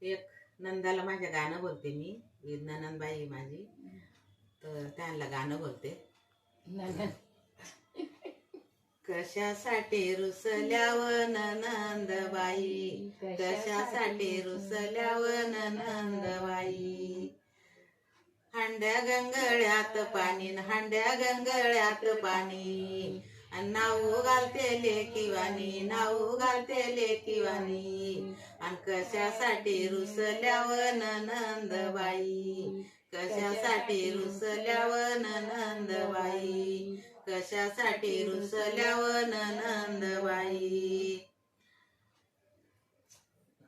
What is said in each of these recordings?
एक नंदाला माझ्या गाणं बोलते मी, ननंदबाई आहे माझी, तर त्यांना गाणं बोलते. कशासाठी रुसल्यावन नंदबाई, कशासाठी रुसल्यावन नंदबाई. हांड्या गंगळ्यात पाणी, हांड्या गंगळ्यात पाणी, नाऊ घालते लेकीवानी, नाऊ घालते लेकीवानी. आणि कशासाठी रुसल्यावन नंदबाई, कशासाठी रुसल्यावन नंदबाई, कशासाठी रुसल्यावन नंदबाई.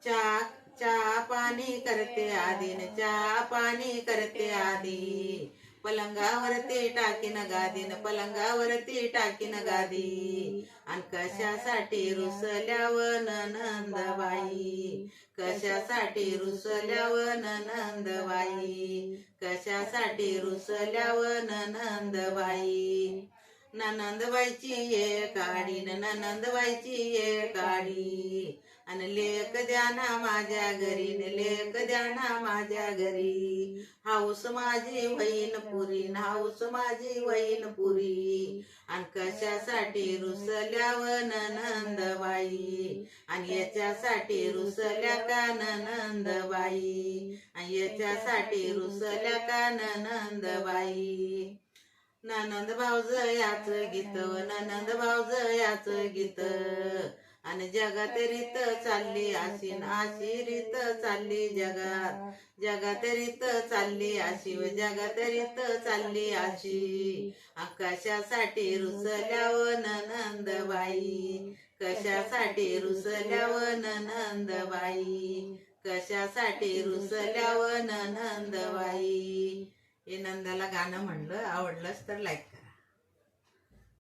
चहा पाणी करते आधी, चहा पाणी करते आधी, पलंगावरती टाकीन गादीन, पलंगावरती टाकीन गादी. आणि कशासाठी रुसल्यावन नंदबाई, कशासाठी रुसल्यावन नंदबाई, कशासाठी रुसल्यावन नंदबाई. ननंदबाईची ये काढी, ननंदबाईची ये काढी, आणि लेक द्या ना माझ्या घरी, लेक द्या ना माझ्या घरी. हाऊस माझी वहीन पुरी, हाऊस माझी वहीन पुरी. आणि कशासाठी रुसल्यावन नंदबाई, आणि याच्यासाठी रुसल्या का नंदबाई, आणि याच्यासाठी रुसल्या का नंदबाई. ननंद भाऊजयाच गीत, ननंद भाऊजयाच गीत, आणि जगात रीत चालली अशी, अशी रीत चालली जगात, जगात रीत चालली अशी, जगात रीत चालली अशी. कशासाठी रुसल्यावन नंदबाई, कशासाठी रुसल्यावन नंदबाई, कशासाठी रुसल्यावन नंदबाई. हे नंदाला गाणं म्हणलं, आवडलंच तर लाईक करा.